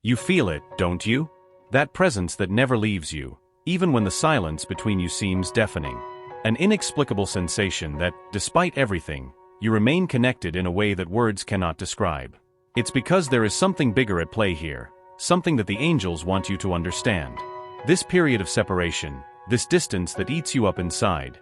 You feel it, don't you? That presence that never leaves you, even when the silence between you seems deafening. An inexplicable sensation that, despite everything, you remain connected in a way that words cannot describe. It's because there is something bigger at play here, something that the angels want you to understand. This period of separation, this distance that eats you up inside,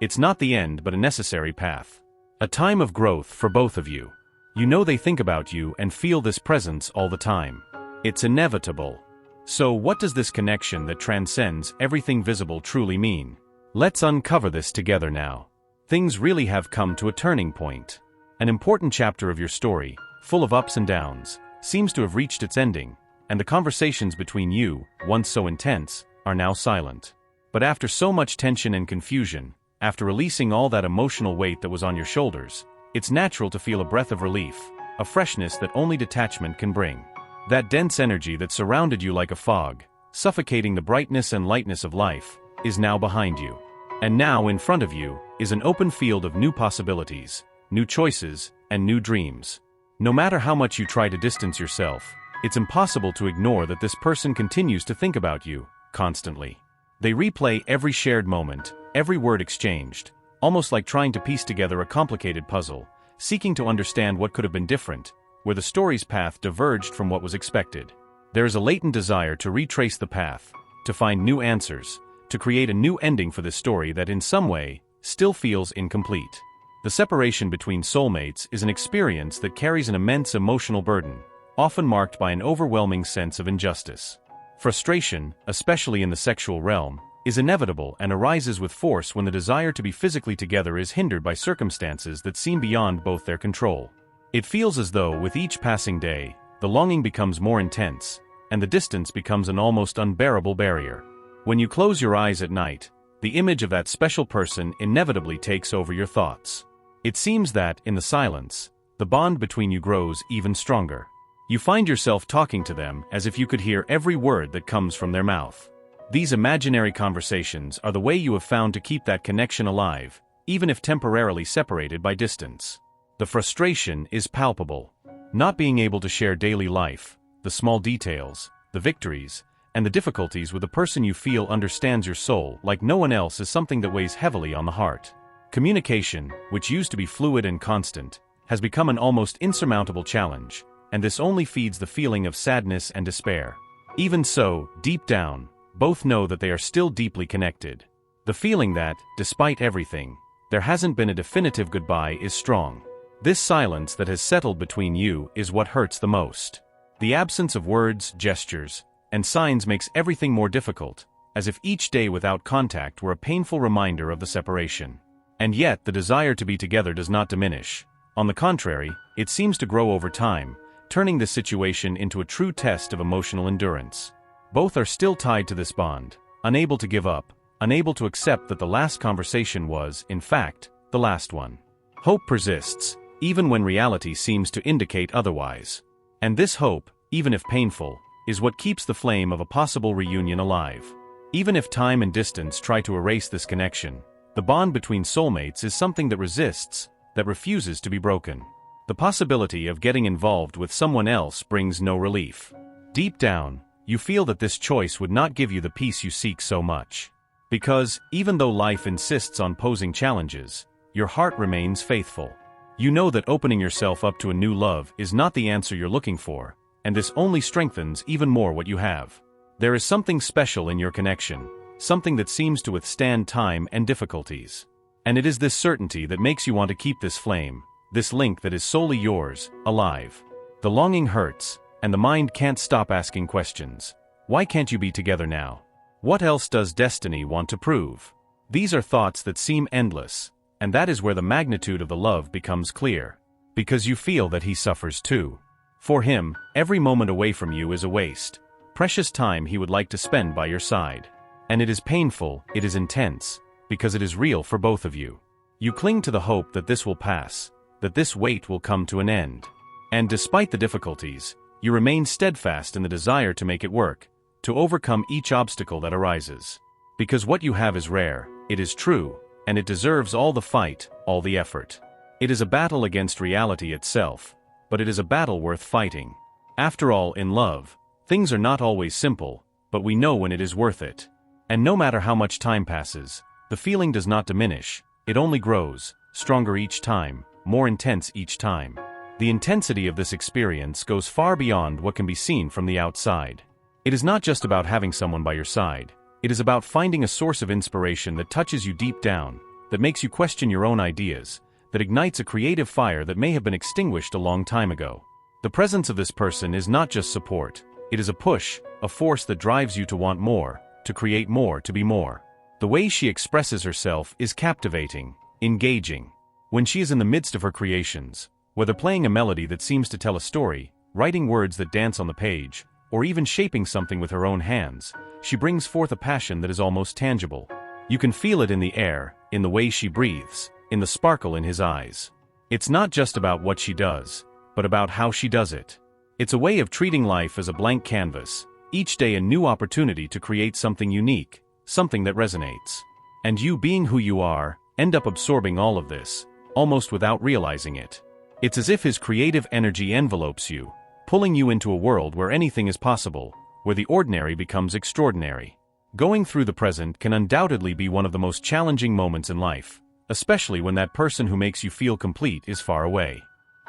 it's not the end but a necessary path. A time of growth for both of you. You know they think about you and feel this presence all the time. It's inevitable. So what does this connection that transcends everything visible truly mean? Let's uncover this together now. Things really have come to a turning point. An important chapter of your story, full of ups and downs, seems to have reached its ending, and the conversations between you, once so intense, are now silent. But after so much tension and confusion, after releasing all that emotional weight that was on your shoulders, it's natural to feel a breath of relief, a freshness that only detachment can bring. That dense energy that surrounded you like a fog, suffocating the brightness and lightness of life, is now behind you. And now in front of you is an open field of new possibilities, new choices, and new dreams. No matter how much you try to distance yourself, it's impossible to ignore that this person continues to think about you, constantly. They replay every shared moment, every word exchanged, almost like trying to piece together a complicated puzzle, seeking to understand what could have been different, where the story's path diverged from what was expected. There is a latent desire to retrace the path, to find new answers, to create a new ending for this story that in some way still feels incomplete. The separation between soulmates is an experience that carries an immense emotional burden, often marked by an overwhelming sense of injustice. Frustration, especially in the sexual realm, is inevitable and arises with force when the desire to be physically together is hindered by circumstances that seem beyond both their control. It feels as though with each passing day, the longing becomes more intense, and the distance becomes an almost unbearable barrier. When you close your eyes at night, the image of that special person inevitably takes over your thoughts. It seems that, in the silence, the bond between you grows even stronger. You find yourself talking to them as if you could hear every word that comes from their mouth. These imaginary conversations are the way you have found to keep that connection alive, even if temporarily separated by distance. The frustration is palpable. Not being able to share daily life, the small details, the victories, and the difficulties with a person you feel understands your soul like no one else is something that weighs heavily on the heart. Communication, which used to be fluid and constant, has become an almost insurmountable challenge, and this only feeds the feeling of sadness and despair. Even so, deep down, both know that they are still deeply connected. The feeling that, despite everything, there hasn't been a definitive goodbye is strong. This silence that has settled between you is what hurts the most. The absence of words, gestures, and signs makes everything more difficult, as if each day without contact were a painful reminder of the separation. And yet the desire to be together does not diminish. On the contrary, it seems to grow over time, turning this situation into a true test of emotional endurance. Both are still tied to this bond, unable to give up, unable to accept that the last conversation was, in fact, the last one. Hope persists, even when reality seems to indicate otherwise. And this hope, even if painful, is what keeps the flame of a possible reunion alive. Even if time and distance try to erase this connection, the bond between soulmates is something that resists, that refuses to be broken. The possibility of getting involved with someone else brings no relief. Deep down, you feel that this choice would not give you the peace you seek so much. Because, even though life insists on posing challenges, your heart remains faithful. You know that opening yourself up to a new love is not the answer you're looking for, and this only strengthens even more what you have. There is something special in your connection, something that seems to withstand time and difficulties. And it is this certainty that makes you want to keep this flame, this link that is solely yours, alive. The longing hurts, and the mind can't stop asking questions. Why can't you be together now? What else does destiny want to prove? These are thoughts that seem endless, and that is where the magnitude of the love becomes clear. Because you feel that he suffers too. For him, every moment away from you is a waste, precious time he would like to spend by your side. And it is painful, it is intense, because it is real for both of you. You cling to the hope that this will pass, that this wait will come to an end. And despite the difficulties, you remain steadfast in the desire to make it work, to overcome each obstacle that arises. Because what you have is rare, it is true, and it deserves all the fight, all the effort. It is a battle against reality itself, but it is a battle worth fighting. After all, in love, Things are not always simple, but we know when it is worth it. And no matter how much time passes, the feeling does not diminish, it only grows, stronger each time, more intense each time. The intensity of this experience goes far beyond what can be seen from the outside. It is not just about having someone by your side. It is about finding a source of inspiration that touches you deep down, that makes you question your own ideas, that ignites a creative fire that may have been extinguished a long time ago. The presence of this person is not just support. It is a push, a force that drives you to want more, to create more, to be more. The way she expresses herself is captivating, engaging. When she is in the midst of her creations, whether playing a melody that seems to tell a story, writing words that dance on the page, or even shaping something with her own hands, she brings forth a passion that is almost tangible. You can feel it in the air, in the way she breathes, in the sparkle in his eyes. It's not just about what she does, but about how she does it. It's a way of treating life as a blank canvas, each day a new opportunity to create something unique, something that resonates. And you, being who you are, end up absorbing all of this, almost without realizing it. It's as if his creative energy envelopes you, pulling you into a world where anything is possible, where the ordinary becomes extraordinary. Going through the present can undoubtedly be one of the most challenging moments in life, especially when that person who makes you feel complete is far away.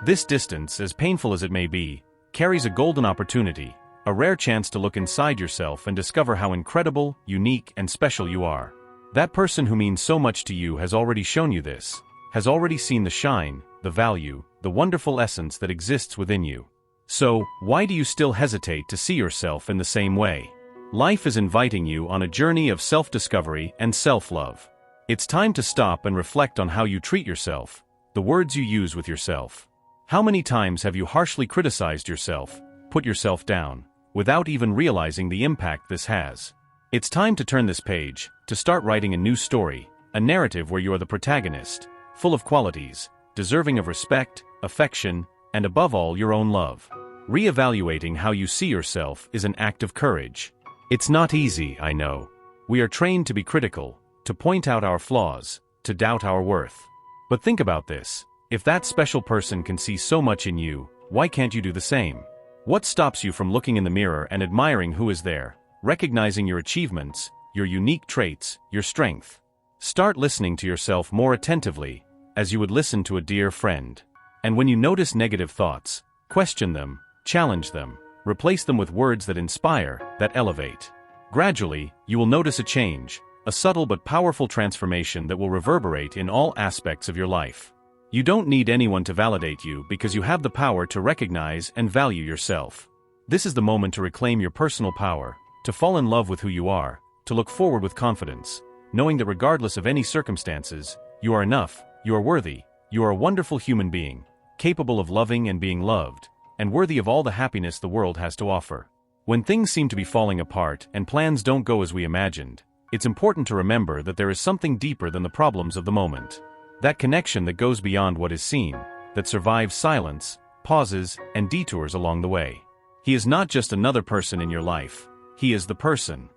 This distance, as painful as it may be, carries a golden opportunity, a rare chance to look inside yourself and discover how incredible, unique, and special you are. That person who means so much to you has already shown you this, has already seen the shine, the value, the wonderful essence that exists within you. So, why do you still hesitate to see yourself in the same way? Life is inviting you on a journey of self-discovery and self-love. It's time to stop and reflect on how you treat yourself, the words you use with yourself. How many times have you harshly criticized yourself, put yourself down, without even realizing the impact this has? It's time to turn this page, to start writing a new story, a narrative where you are the protagonist, full of qualities, deserving of respect, affection, and above all your own love. Reevaluating how you see yourself is an act of courage. It's not easy, I know. We are trained to be critical, to point out our flaws, to doubt our worth. But think about this. If that special person can see so much in you, why can't you do the same? What stops you from looking in the mirror and admiring who is there, recognizing your achievements, your unique traits, your strength? Start listening to yourself more attentively, as you would listen to a dear friend. And when you notice negative thoughts, question them, challenge them, replace them with words that inspire, that elevate. Gradually, you will notice a change, a subtle but powerful transformation that will reverberate in all aspects of your life. You don't need anyone to validate you because you have the power to recognize and value yourself. This is the moment to reclaim your personal power, to fall in love with who you are, to look forward with confidence, knowing that regardless of any circumstances, you are enough, you are worthy, you are a wonderful human being, capable of loving and being loved, and worthy of all the happiness the world has to offer. When things seem to be falling apart and plans don't go as we imagined, it's important to remember that there is something deeper than the problems of the moment. That connection that goes beyond what is seen, that survives silence, pauses, and detours along the way. He is not just another person in your life, he is the person.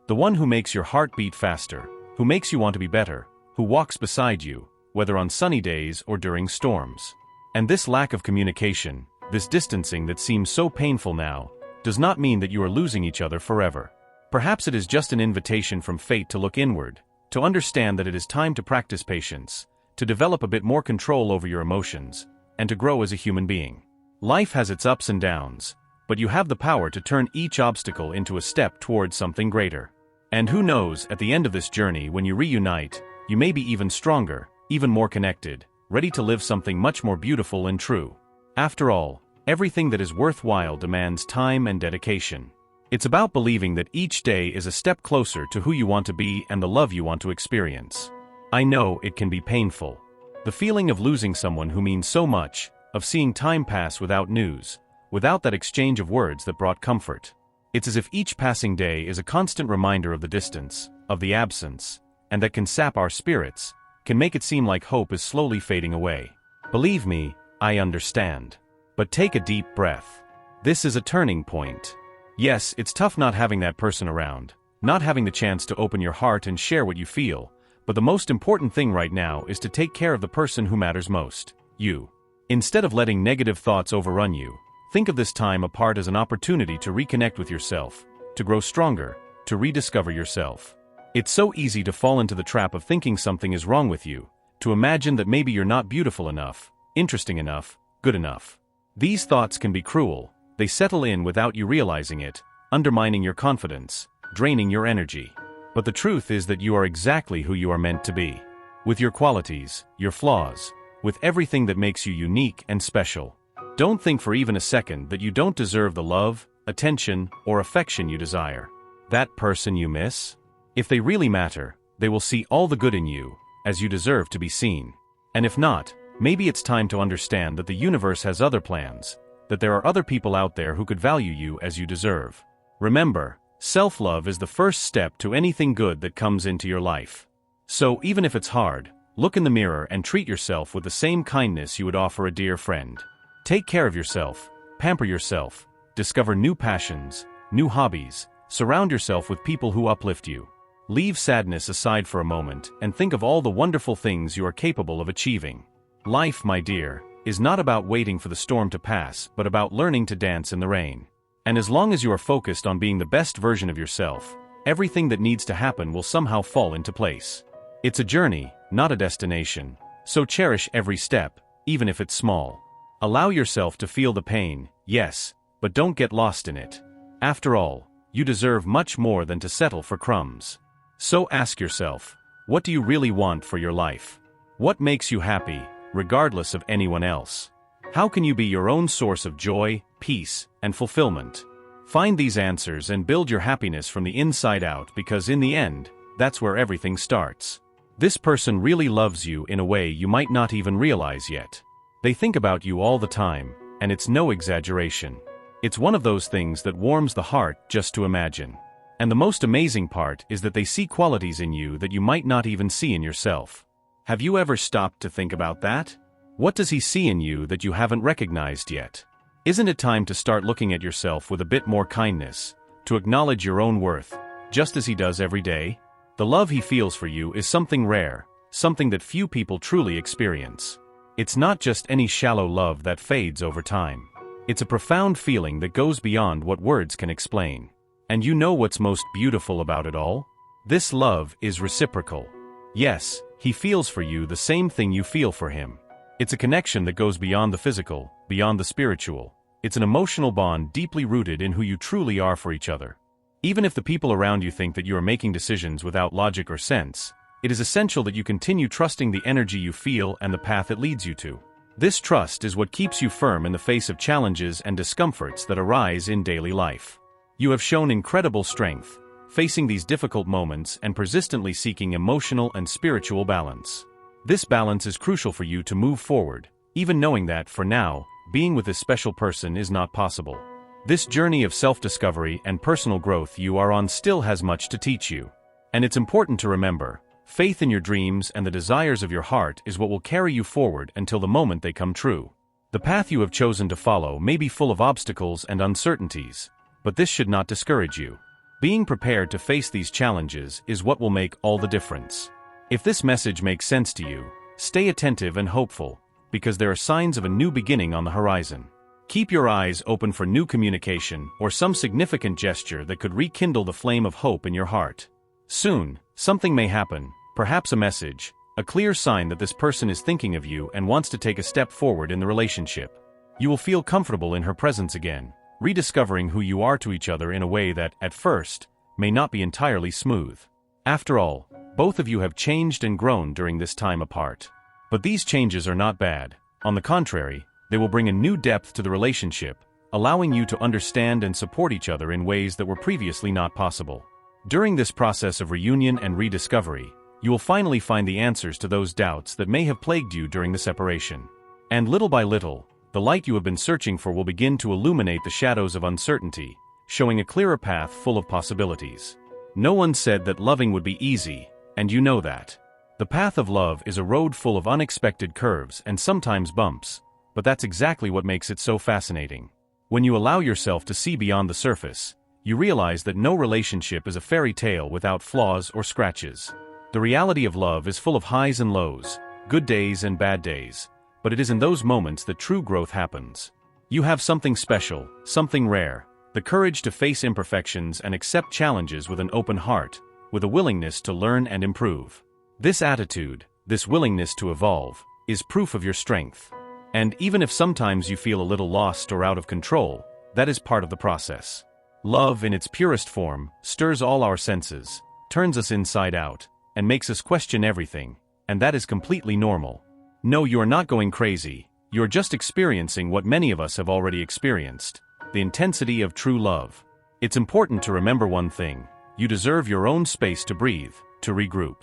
The one who makes your heart beat faster, who makes you want to be better, who walks beside you, whether on sunny days or during storms. And this lack of communication, this distancing that seems so painful now, does not mean that you are losing each other forever. Perhaps it is just an invitation from fate to look inward, to understand that it is time to practice patience, to develop a bit more control over your emotions, and to grow as a human being. Life has its ups and downs, but you have the power to turn each obstacle into a step towards something greater. And who knows, at the end of this journey, when you reunite, you may be even stronger, even more connected, ready to live something much more beautiful and true. After all, everything that is worthwhile demands time and dedication. It's about believing that each day is a step closer to who you want to be and the love you want to experience. I know it can be painful. The feeling of losing someone who means so much, of seeing time pass without news, without that exchange of words that brought comfort. It's as if each passing day is a constant reminder of the distance, of the absence, and that can sap our spirits, can make it seem like hope is slowly fading away. Believe me, I understand. But take a deep breath. This is a turning point. Yes, it's tough not having that person around, not having the chance to open your heart and share what you feel, but the most important thing right now is to take care of the person who matters most, you. Instead of letting negative thoughts overrun you, Think of this time apart as an opportunity to reconnect with yourself, to grow stronger, to rediscover yourself. It's so easy to fall into the trap of thinking something is wrong with you, to imagine that maybe you're not beautiful enough, interesting enough, good enough. These thoughts can be cruel. They settle in without you realizing it, undermining your confidence, draining your energy. But the truth is that you are exactly who you are meant to be. With your qualities, your flaws, with everything that makes you unique and special. Don't think for even a second that you don't deserve the love, attention, or affection you desire. That person you miss? If they really matter, they will see all the good in you, as you deserve to be seen. And if not, maybe it's time to understand that the universe has other plans, that there are other people out there who could value you as you deserve. Remember, self-love is the first step to anything good that comes into your life. So even if it's hard, look in the mirror and treat yourself with the same kindness you would offer a dear friend. Take care of yourself, pamper yourself, discover new passions, new hobbies, surround yourself with people who uplift you. Leave sadness aside for a moment and think of all the wonderful things you are capable of achieving. Life, my dear, is not about waiting for the storm to pass, but about learning to dance in the rain. And as long as you are focused on being the best version of yourself, everything that needs to happen will somehow fall into place. It's a journey, not a destination, so cherish every step, even if it's small. Allow yourself to feel the pain, yes, but don't get lost in it. After all, you deserve much more than to settle for crumbs. So ask yourself, what do you really want for your life? What makes you happy, regardless of anyone else? How can you be your own source of joy, peace, and fulfillment? Find these answers and build your happiness from the inside out, because in the end, that's where everything starts. This person really loves you in a way you might not even realize yet. They think about you all the time, and it's no exaggeration. It's one of those things that warms the heart just to imagine. And the most amazing part is that they see qualities in you that you might not even see in yourself. Have you ever stopped to think about that? What does he see in you that you haven't recognized yet? Isn't it time to start looking at yourself with a bit more kindness, to acknowledge your own worth, just as he does every day? The love he feels for you is something rare, something that few people truly experience. It's not just any shallow love that fades over time. It's a profound feeling that goes beyond what words can explain. And you know what's most beautiful about it all? This love is reciprocal. Yes, he feels for you the same thing you feel for him. It's a connection that goes beyond the physical, beyond the spiritual. It's an emotional bond deeply rooted in who you truly are for each other. Even if the people around you think that you are making decisions without logic or sense, it is essential that you continue trusting the energy you feel and the path it leads you to. This trust is what keeps you firm in the face of challenges and discomforts that arise in daily life. You have shown incredible strength, facing these difficult moments and persistently seeking emotional and spiritual balance. This balance is crucial for you to move forward, even knowing that, for now, being with this special person is not possible. This journey of self-discovery and personal growth you are on still has much to teach you. And it's important to remember, faith in your dreams and the desires of your heart is what will carry you forward until the moment they come true. The path you have chosen to follow may be full of obstacles and uncertainties, but this should not discourage you. Being prepared to face these challenges is what will make all the difference. If this message makes sense to you, stay attentive and hopeful, because there are signs of a new beginning on the horizon. Keep your eyes open for new communication or some significant gesture that could rekindle the flame of hope in your heart. Soon, something may happen, perhaps a message, a clear sign that this person is thinking of you and wants to take a step forward in the relationship. You will feel comfortable in her presence again, rediscovering who you are to each other in a way that, at first, may not be entirely smooth. After all, both of you have changed and grown during this time apart. But these changes are not bad. On the contrary, they will bring a new depth to the relationship, allowing you to understand and support each other in ways that were previously not possible. During this process of reunion and rediscovery, you will finally find the answers to those doubts that may have plagued you during the separation. And little by little, the light you have been searching for will begin to illuminate the shadows of uncertainty, showing a clearer path full of possibilities. No one said that loving would be easy, and you know that. The path of love is a road full of unexpected curves and sometimes bumps, but that's exactly what makes it so fascinating. When you allow yourself to see beyond the surface, you realize that no relationship is a fairy tale without flaws or scratches. The reality of love is full of highs and lows, good days and bad days, but it is in those moments that true growth happens. You have something special, something rare, the courage to face imperfections and accept challenges with an open heart, with a willingness to learn and improve. This attitude, this willingness to evolve, is proof of your strength. And even if sometimes you feel a little lost or out of control, that is part of the process. Love, in its purest form, stirs all our senses, turns us inside out, and makes us question everything, and that is completely normal. No, you are not going crazy, you're just experiencing what many of us have already experienced, the intensity of true love. It's important to remember one thing: you deserve your own space to breathe, to regroup.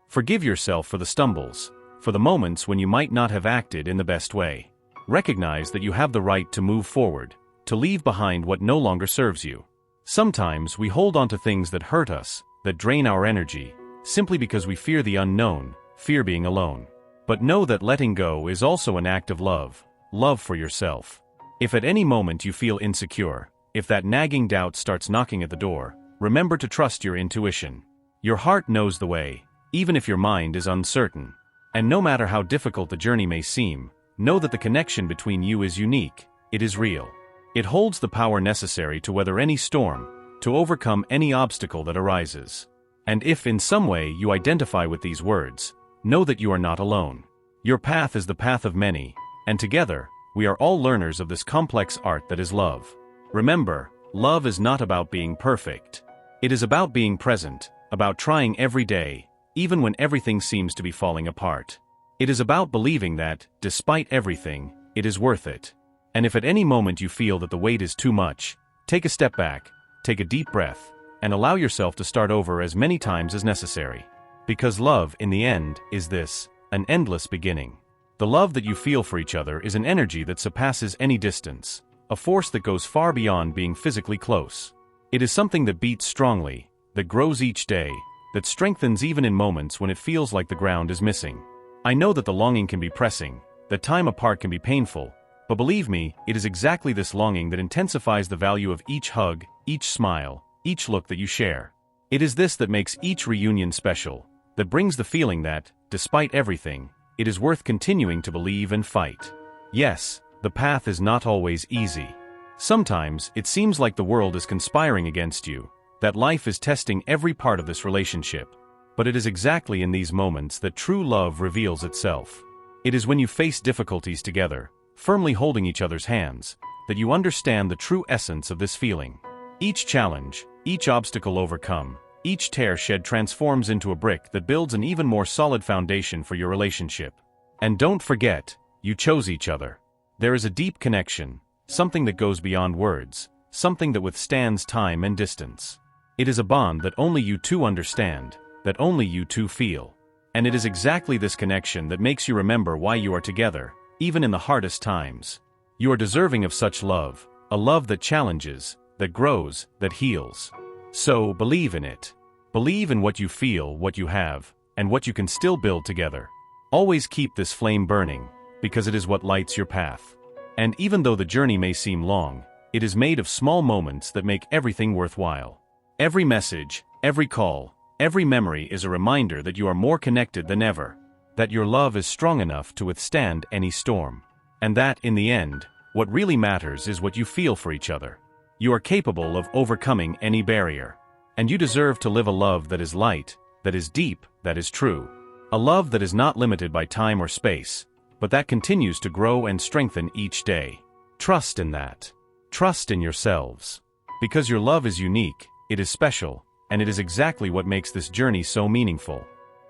Forgive yourself for the stumbles, for the moments when you might not have acted in the best way. Recognize that you have the right to move forward, to leave behind what no longer serves you. Sometimes we hold on to things that hurt us, that drain our energy, simply because we fear the unknown, fear being alone. But know that letting go is also an act of love, love for yourself. If at any moment you feel insecure, if that nagging doubt starts knocking at the door, remember to trust your intuition. Your heart knows the way, even if your mind is uncertain. And no matter how difficult the journey may seem, know that the connection between you is unique, it is real. It holds the power necessary to weather any storm, to overcome any obstacle that arises. And if in some way you identify with these words, know that you are not alone. Your path is the path of many, and together, we are all learners of this complex art that is love. Remember, love is not about being perfect. It is about being present, about trying every day, even when everything seems to be falling apart. It is about believing that, despite everything, it is worth it. And if at any moment you feel that the weight is too much, take a step back, take a deep breath, and allow yourself to start over as many times as necessary. Because love, in the end, is this, an endless beginning. The love that you feel for each other is an energy that surpasses any distance, a force that goes far beyond being physically close. It is something that beats strongly, that grows each day, that strengthens even in moments when it feels like the ground is missing. I know that the longing can be pressing, that time apart can be painful, but believe me, it is exactly this longing that intensifies the value of each hug, each smile, each look that you share. It is this that makes each reunion special, that brings the feeling that, despite everything, it is worth continuing to believe and fight. Yes, the path is not always easy. Sometimes, it seems like the world is conspiring against you, that life is testing every part of this relationship. But it is exactly in these moments that true love reveals itself. It is when you face difficulties together, firmly holding each other's hands, that you understand the true essence of this feeling. Each challenge, each obstacle overcome, each tear shed transforms into a brick that builds an even more solid foundation for your relationship. And don't forget, you chose each other. There is a deep connection, something that goes beyond words, something that withstands time and distance. It is a bond that only you two understand, that only you two feel. And it is exactly this connection that makes you remember why you are together, even in the hardest times. You are deserving of such love, a love that challenges, that grows, that heals. So, believe in it. Believe in what you feel, what you have, and what you can still build together. Always keep this flame burning, because it is what lights your path. And even though the journey may seem long, it is made of small moments that make everything worthwhile. Every message, every call, every memory is a reminder that you are more connected than ever, that your love is strong enough to withstand any storm. And that, in the end, what really matters is what you feel for each other. You are capable of overcoming any barrier. And you deserve to live a love that is light, that is deep, that is true. A love that is not limited by time or space, but that continues to grow and strengthen each day. Trust in that. Trust in yourselves. Because your love is unique, it is special, and it is exactly what makes this journey so meaningful.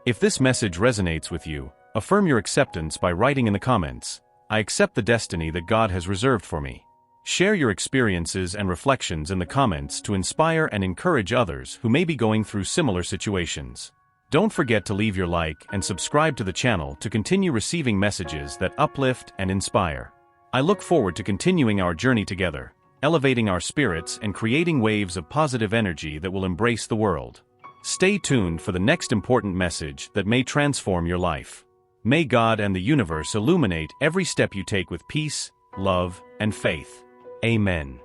If this message resonates with you, affirm your acceptance by writing in the comments, "I accept the destiny that God has reserved for me." Share your experiences and reflections in the comments to inspire and encourage others who may be going through similar situations. Don't forget to leave your like and subscribe to the channel to continue receiving messages that uplift and inspire. I look forward to continuing our journey together, elevating our spirits and creating waves of positive energy that will embrace the world. Stay tuned for the next important message that may transform your life. May God and the universe illuminate every step you take with peace, love, and faith. Amen.